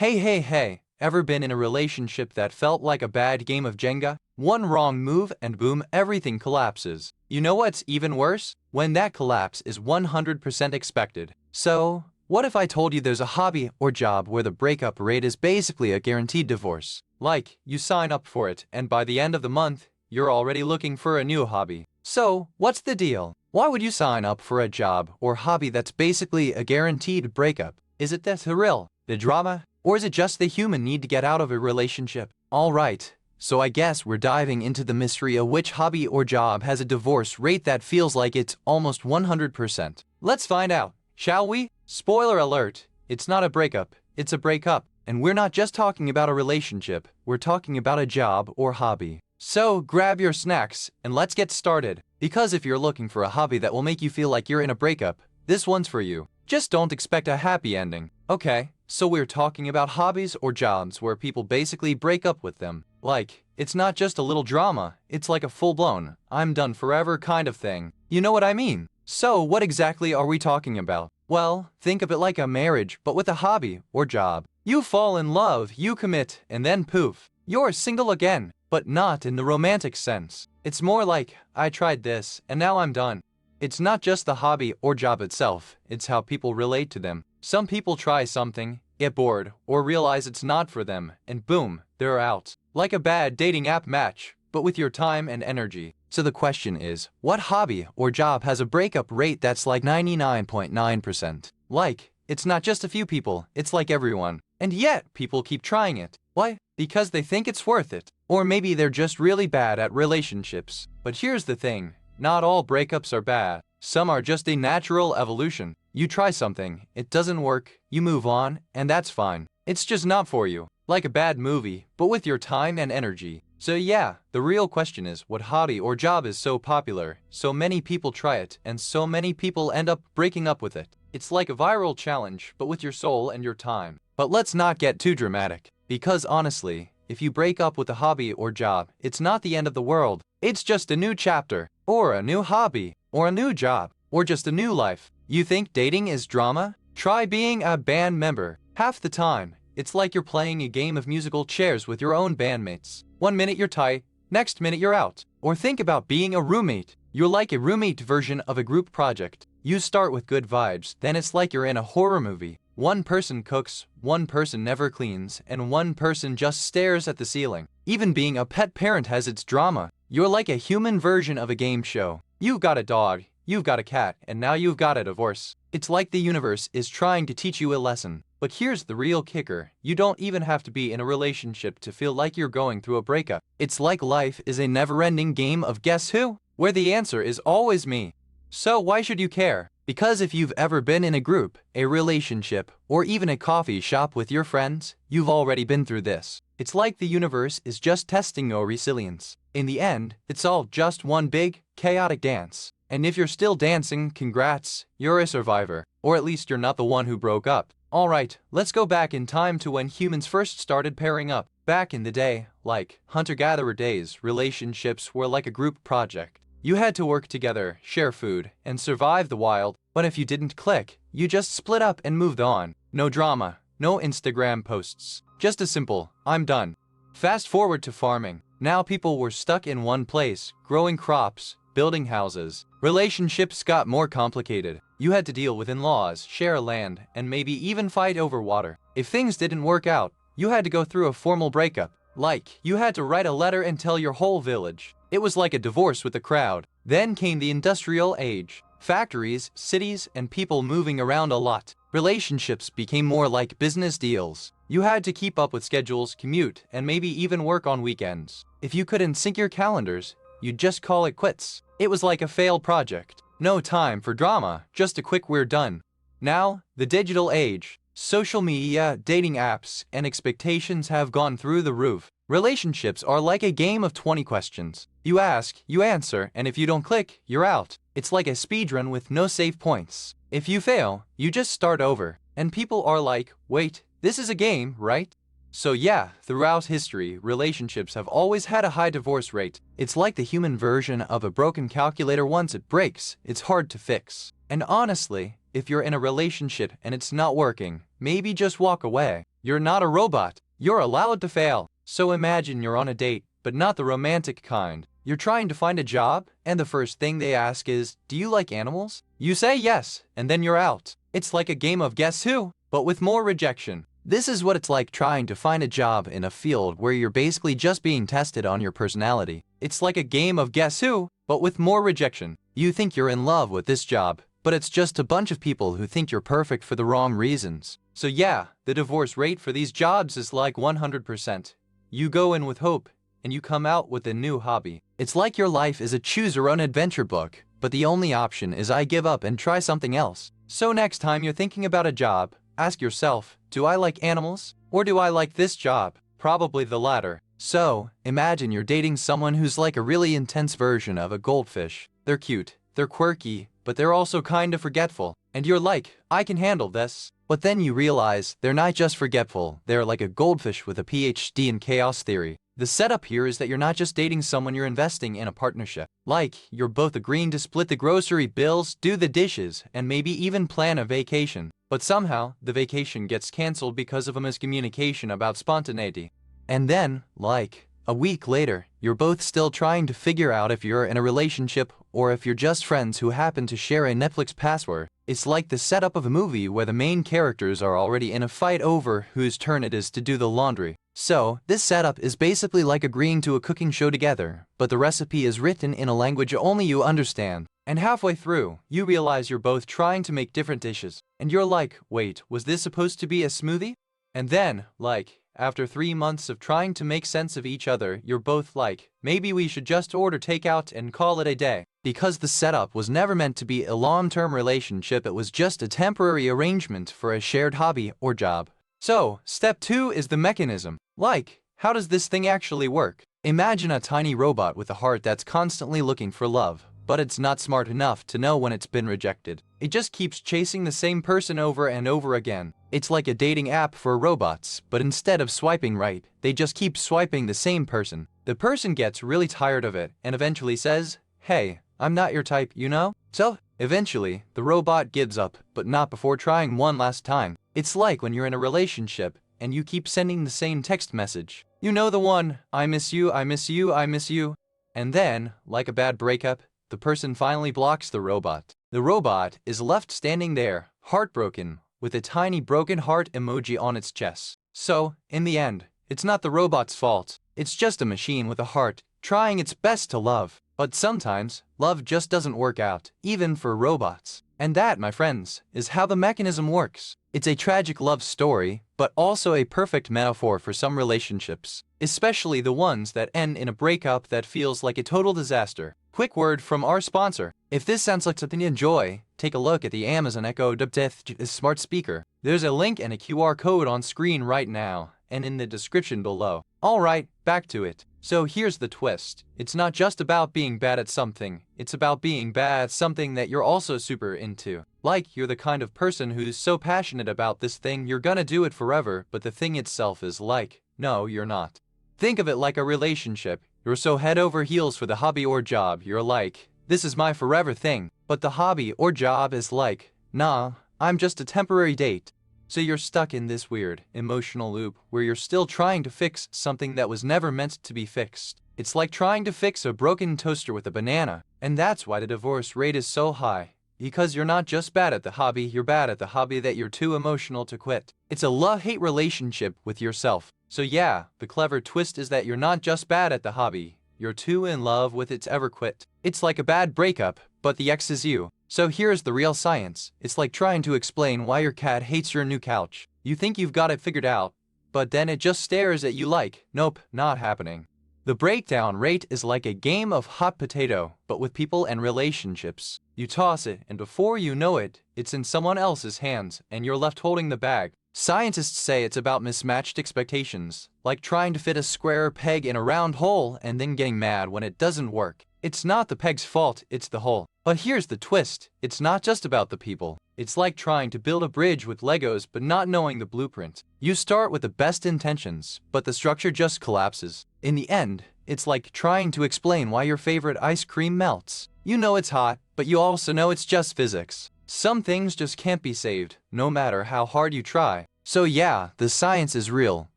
Hey, ever been in a relationship that felt like a bad game of Jenga? One wrong move and boom, everything collapses. You know what's even worse? When that collapse is 100% expected. So, what if I told you there's a hobby or job where the breakup rate is basically a guaranteed divorce? Like, you sign up for it and by the end of the month, you're already looking for a new hobby. So, what's the deal? Why would you sign up for a job or hobby that's basically a guaranteed breakup? Is it the thrill, the drama, or is it just the human need to get out of a relationship? Alright, so I guess we're diving into the mystery of which hobby or job has a divorce rate that feels like it's almost 100%. Let's find out, shall we? Spoiler alert, it's not a breakup, it's a breakup. And we're not just talking about a relationship, we're talking about a job or hobby. So grab your snacks and let's get started. Because if you're looking for a hobby that will make you feel like you're in a breakup, this one's for you. Just don't expect a happy ending. Okay, so we're talking about hobbies or jobs where people basically break up with them. Like, it's not just a little drama, it's like a full-blown, I'm done forever kind of thing. You know what I mean? So what exactly are we talking about? Well, think of it like a marriage, but with a hobby or job. You fall in love, you commit, and then poof, you're single again, but not in the romantic sense. It's more like, I tried this, and now I'm done. It's not just the hobby or job itself, it's how people relate to them. Some people try something, get bored, or realize it's not for them, and boom, they're out. Like a bad dating app match, but with your time and energy. So the question is, what hobby or job has a breakup rate that's like 99.9%? Like, it's not just a few people, it's like everyone. And yet, people keep trying it. Why? Because they think it's worth it. Or maybe they're just really bad at relationships. But here's the thing, not all breakups are bad. Some are just a natural evolution. You try something, it doesn't work, you move on, and that's fine. It's just not for you. Like a bad movie, but with your time and energy. So yeah, the real question is, what hobby or job is so popular, so many people try it, and so many people end up breaking up with it? It's like a viral challenge, but with your soul and your time. But let's not get too dramatic, because honestly, if you break up with a hobby or job, it's not the end of the world. It's just a new chapter, or a new hobby, or a new job, or just a new life. You think dating is drama? Try being a band member. Half the time, it's like you're playing a game of musical chairs with your own bandmates. One minute you're tight, next minute you're out. Or think about being a roommate. You're like a roommate version of a group project. You start with good vibes, then it's like you're in a horror movie. One person cooks, one person never cleans, and one person just stares at the ceiling. Even being a pet parent has its drama. You're like a human version of a game show. You've got a dog, you've got a cat, and now you've got a divorce. It's like the universe is trying to teach you a lesson. But here's the real kicker. You don't even have to be in a relationship to feel like you're going through a breakup. It's like life is a never-ending game of guess who? Where the answer is always me. So why should you care? Because if you've ever been in a group, a relationship, or even a coffee shop with your friends, you've already been through this. It's like the universe is just testing your resilience. In the end, it's all just one big, chaotic dance. And if you're still dancing, congrats, you're a survivor. Or at least you're not the one who broke up. Alright, let's go back in time to when humans first started pairing up. Back in the day, like hunter-gatherer days, relationships were like a group project. You had to work together, share food, and survive the wild, but if you didn't click, you just split up and moved on. No drama, no Instagram posts, just a simple, I'm done. Fast forward to farming. Now people were stuck in one place, growing crops, building houses. Relationships got more complicated. You had to deal with in-laws, share land, and maybe even fight over water. If things didn't work out, you had to go through a formal breakup. Like, you had to write a letter and tell your whole village. It was like a divorce with a crowd. Then came the industrial age. Factories, cities, and people moving around a lot. Relationships became more like business deals. You had to keep up with schedules, commute, and maybe even work on weekends. If you couldn't sync your calendars, you'd just call it quits. It was like a failed project. No time for drama, just a quick we're done. Now, the digital age. Social media, dating apps, and expectations have gone through the roof. Relationships are like a game of 20 questions. You ask, you answer, and if you don't click, you're out. It's like a speedrun with no save points. If you fail, you just start over. And people are like, wait, this is a game, right? So yeah, throughout history, relationships have always had a high divorce rate. It's like the human version of a broken calculator. Once it breaks, it's hard to fix. And honestly, if you're in a relationship and it's not working, maybe just walk away. You're not a robot. You're allowed to fail. So imagine you're on a date, but not the romantic kind. You're trying to find a job, and the first thing they ask is, do you like animals? You say yes, and then you're out. It's like a game of Guess Who, but with more rejection. This is what it's like trying to find a job in a field where you're basically just being tested on your personality. It's like a game of Guess Who, but with more rejection. You think you're in love with this job, but it's just a bunch of people who think you're perfect for the wrong reasons. So yeah, the divorce rate for these jobs is like 100%. You go in with hope, and you come out with a new hobby. It's like your life is a choose-your-own adventure book, but the only option is I give up and try something else. So next time you're thinking about a job, ask yourself, do I like animals, or do I like this job? Probably the latter. So, imagine you're dating someone who's like a really intense version of a goldfish. They're cute, they're quirky, but they're also kinda forgetful. And you're like, I can handle this. But then you realize they're not just forgetful, they're like a goldfish with a PhD in chaos theory. The setup here is that you're not just dating someone, you're investing in a partnership. Like, you're both agreeing to split the grocery bills, do the dishes, and maybe even plan a vacation. But somehow, the vacation gets cancelled because of a miscommunication about spontaneity. And then, like, a week later, you're both still trying to figure out if you're in a relationship or if you're just friends who happen to share a Netflix password. It's like the setup of a movie where the main characters are already in a fight over whose turn it is to do the laundry. So, this setup is basically like agreeing to a cooking show together, but the recipe is written in a language only you understand. And halfway through, you realize you're both trying to make different dishes. And you're like, wait, was this supposed to be a smoothie? And then, like, after 3 months of trying to make sense of each other, you're both like, maybe we should just order takeout and call it a day. Because the setup was never meant to be a long-term relationship, it was just a temporary arrangement for a shared hobby or job. So, step 2 is the mechanism. Like, how does this thing actually work? Imagine a tiny robot with a heart that's constantly looking for love, but it's not smart enough to know when it's been rejected. It just keeps chasing the same person over and over again. It's like a dating app for robots, but instead of swiping right, they just keep swiping the same person. The person gets really tired of it and eventually says, hey, I'm not your type, you know? So, eventually, the robot gives up, but not before trying one last time. It's like when you're in a relationship and you keep sending the same text message. You know the one, I miss you, I miss you, I miss you. And then, like a bad breakup, the person finally blocks the robot. The robot is left standing there, heartbroken, with a tiny broken heart emoji on its chest. So, in the end, it's not the robot's fault. It's just a machine with a heart, trying its best to love. But sometimes, love just doesn't work out, even for robots. And that, my friends, is how the mechanism works. It's a tragic love story, but also a perfect metaphor for some relationships, especially the ones that end in a breakup that feels like a total disaster. Quick word from our sponsor. If this sounds like something you enjoy, take a look at the Amazon Echo Depth smart speaker. There's a link and a QR code on screen right now, and in the description below. Alright, back to it. So here's the twist. It's not just about being bad at something, it's about being bad at something that you're also super into. Like, you're the kind of person who's so passionate about this thing you're gonna do it forever, but the thing itself is like, no, you're not. Think of it like a relationship. You're so head over heels for the hobby or job, you're like, this is my forever thing. But the hobby or job is like, nah, I'm just a temporary date. So you're stuck in this weird, emotional loop where you're still trying to fix something that was never meant to be fixed. It's like trying to fix a broken toaster with a banana. And that's why the divorce rate is so high. Because you're not just bad at the hobby, you're bad at the hobby that you're too emotional to quit. It's a love-hate relationship with yourself. So yeah, the clever twist is that you're not just bad at the hobby, you're too in love with its ever quit. It's like a bad breakup, but the ex is you. So here's the real science. It's like trying to explain why your cat hates your new couch. You think you've got it figured out, but then it just stares at you like, nope, not happening. The breakdown rate is like a game of hot potato, but with people and relationships. You toss it, and before you know it, it's in someone else's hands, and you're left holding the bag. Scientists say it's about mismatched expectations, like trying to fit a square peg in a round hole and then getting mad when it doesn't work. It's not the peg's fault, it's the hole. But here's the twist, it's not just about the people. It's like trying to build a bridge with Legos but not knowing the blueprint. You start with the best intentions, but the structure just collapses. In the end, it's like trying to explain why your favorite ice cream melts. You know it's hot, but you also know it's just physics. Some things just can't be saved, no matter how hard you try. So yeah, the science is real,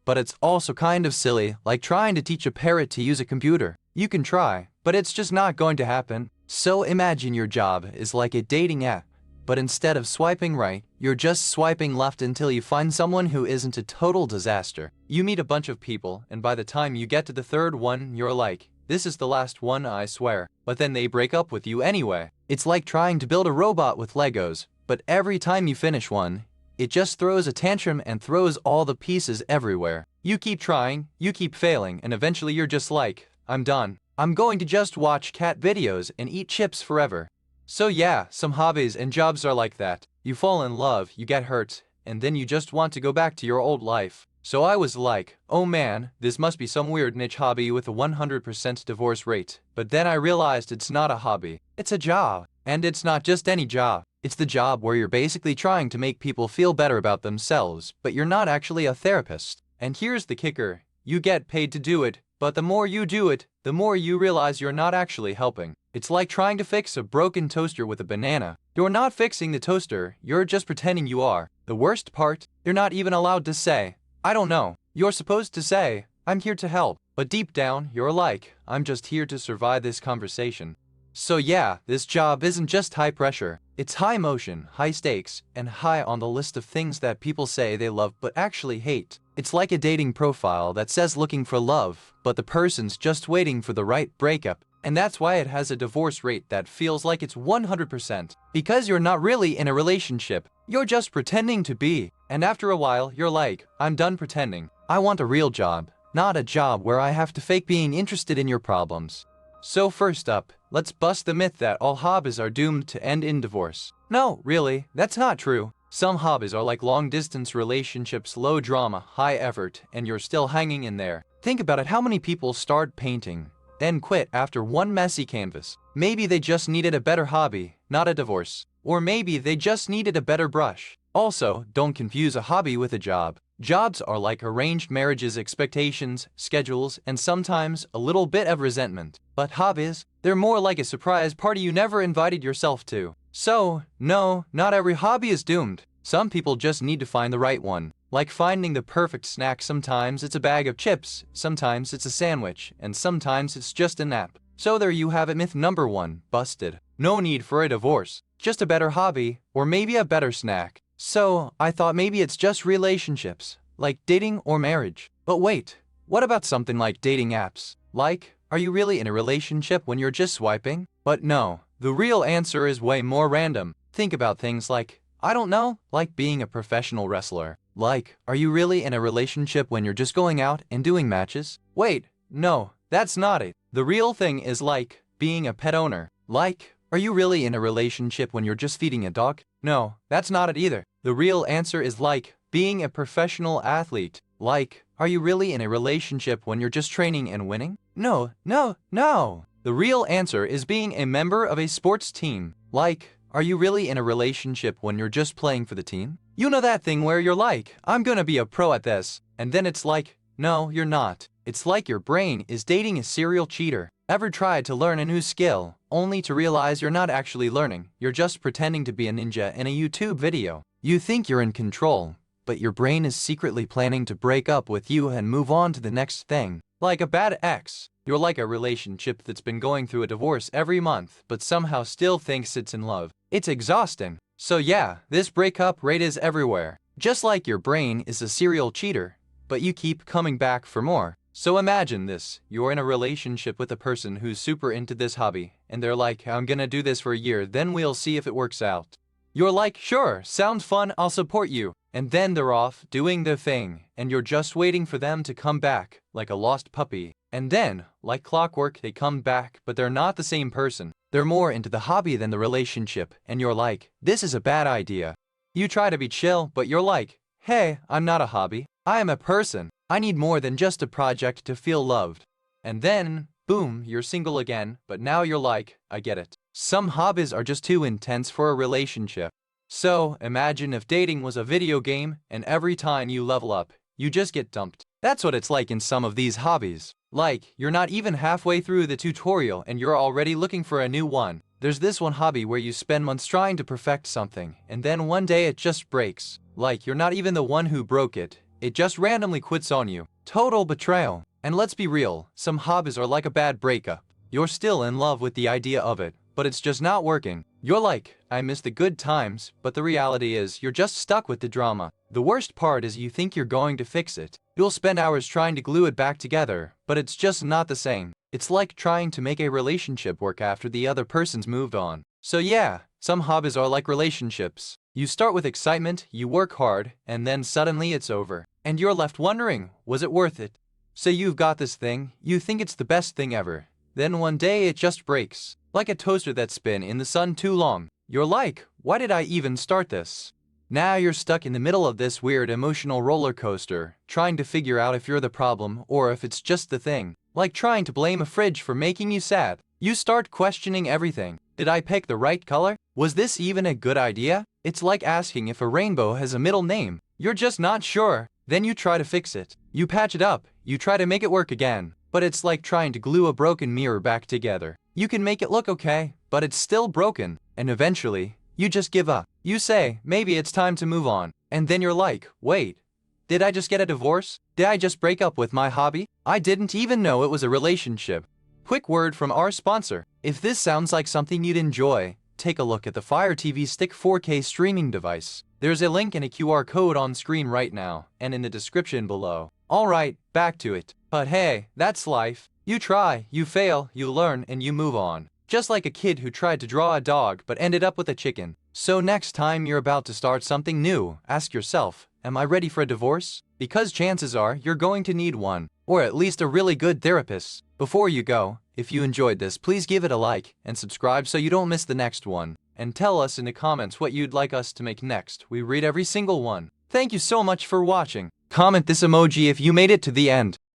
but it's also kind of silly, like trying to teach a parrot to use a computer. You can try, but it's just not going to happen. So imagine your job is like a dating app, but instead of swiping right, you're just swiping left until you find someone who isn't a total disaster. You meet a bunch of people, and by the time you get to the third one, you're like, this is the last one, I swear. But then they break up with you anyway. It's like trying to build a robot with Legos, but every time you finish one, it just throws a tantrum and throws all the pieces everywhere. You keep trying, you keep failing, and eventually you're just like, I'm done. I'm going to just watch cat videos and eat chips forever. So yeah, some hobbies and jobs are like that. You fall in love, you get hurt, and then you just want to go back to your old life. So I was like, oh man, this must be some weird niche hobby with a 100% divorce rate. But then I realized it's not a hobby, it's a job. And it's not just any job. It's the job where you're basically trying to make people feel better about themselves, but you're not actually a therapist. And here's the kicker, you get paid to do it, but the more you do it, the more you realize you're not actually helping. It's like trying to fix a broken toaster with a banana. You're not fixing the toaster, you're just pretending you are. The worst part, you're not even allowed to say, I don't know. You're supposed to say, I'm here to help. But deep down, you're like, I'm just here to survive this conversation. So yeah, this job isn't just high pressure. It's high motion, high stakes, and high on the list of things that people say they love but actually hate. It's like a dating profile that says looking for love, but the person's just waiting for the right breakup. And that's why it has a divorce rate that feels like it's 100%. Because you're not really in a relationship, you're just pretending to be. And after a while, you're like, I'm done pretending. I want a real job, not a job where I have to fake being interested in your problems. So first up, let's bust the myth that all hobbies are doomed to end in divorce. No, really, that's not true. Some hobbies are like long-distance relationships, low drama, high effort, and you're still hanging in there. Think about it, how many people start painting, then quit after one messy canvas? Maybe they just needed a better hobby, not a divorce. Or maybe they just needed a better brush. Also, don't confuse a hobby with a job. Jobs are like arranged marriages, expectations, schedules, and sometimes a little bit of resentment. But hobbies, they're more like a surprise party you never invited yourself to. So, no, not every hobby is doomed. Some people just need to find the right one. Like finding the perfect snack, sometimes it's a bag of chips, sometimes it's a sandwich, and sometimes it's just a nap. So there you have it, myth number 1, busted. No need for a divorce, just a better hobby, or maybe a better snack. So, I thought maybe it's just relationships, like dating or marriage. But wait, what about something like dating apps? Like, are you really in a relationship when you're just swiping? But no, the real answer is way more random. Think about things like, I don't know, like being a professional wrestler. Like, are you really in a relationship when you're just going out and doing matches? Wait, no, that's not it. The real thing is like, being a pet owner. Like, are you really in a relationship when you're just feeding a dog? No, that's not it either. The real answer is like, being a professional athlete. Like, are you really in a relationship when you're just training and winning? No, no, no. The real answer is being a member of a sports team. Like, are you really in a relationship when you're just playing for the team? You know that thing where you're like, I'm gonna be a pro at this, and then it's like, no, you're not. It's like your brain is dating a serial cheater. Ever tried to learn a new skill, only to realize you're not actually learning, you're just pretending to be a ninja in a YouTube video? You think you're in control, but your brain is secretly planning to break up with you and move on to the next thing. Like a bad ex. You're like a relationship that's been going through a divorce every month, but somehow still thinks it's in love. It's exhausting. So yeah, this breakup rate is everywhere. Just like your brain is a serial cheater, but you keep coming back for more. So imagine this, you're in a relationship with a person who's super into this hobby, and they're like, I'm gonna do this for a year, then we'll see if it works out. You're like, sure, sounds fun, I'll support you. And then they're off, doing their thing, and you're just waiting for them to come back, like a lost puppy. And then, like clockwork, they come back, but they're not the same person. They're more into the hobby than the relationship, and you're like, this is a bad idea. You try to be chill, but you're like, hey, I'm not a hobby, I am a person. I need more than just a project to feel loved. And then, boom, you're single again, but now you're like, I get it. Some hobbies are just too intense for a relationship. So, imagine if dating was a video game, and every time you level up, you just get dumped. That's what it's like in some of these hobbies. Like, you're not even halfway through the tutorial and you're already looking for a new one. There's this one hobby where you spend months trying to perfect something, and then one day it just breaks. Like you're not even the one who broke it. It just randomly quits on you. Total betrayal. And let's be real, some hobbies are like a bad breakup. You're still in love with the idea of it, but it's just not working. You're like, I miss the good times, but the reality is you're just stuck with the drama. The worst part is you think you're going to fix it. You'll spend hours trying to glue it back together, but it's just not the same. It's like trying to make a relationship work after the other person's moved on. So yeah, some hobbies are like relationships. You start with excitement, you work hard, and then suddenly it's over. And you're left wondering, was it worth it? So you've got this thing, you think it's the best thing ever. Then one day it just breaks. Like a toaster that's been in the sun too long. You're like, why did I even start this? Now you're stuck in the middle of this weird emotional roller coaster, trying to figure out if you're the problem or if it's just the thing. Like trying to blame a fridge for making you sad. You start questioning everything. Did I pick the right color? Was this even a good idea? It's like asking if a rainbow has a middle name. You're just not sure. Then you try to fix it. You patch it up. You try to make it work again. But it's like trying to glue a broken mirror back together. You can make it look okay, but it's still broken. And eventually, you just give up. You say, maybe it's time to move on. And then you're like, wait, did I just get a divorce? Did I just break up with my hobby? I didn't even know it was a relationship. Quick word from our sponsor. If this sounds like something you'd enjoy, take a look at the Fire TV Stick 4K streaming device. There's a link and a QR code on screen right now, and in the description below. Alright, back to it. But hey, that's life. You try, you fail, you learn, and you move on. Just like a kid who tried to draw a dog but ended up with a chicken. So next time you're about to start something new, ask yourself, am I ready for a divorce? Because chances are you're going to need one, or at least a really good therapist. Before you go, if you enjoyed this, please give it a like and subscribe so you don't miss the next one. And tell us in the comments what you'd like us to make next. We read every single one. Thank you so much for watching. Comment this emoji if you made it to the end.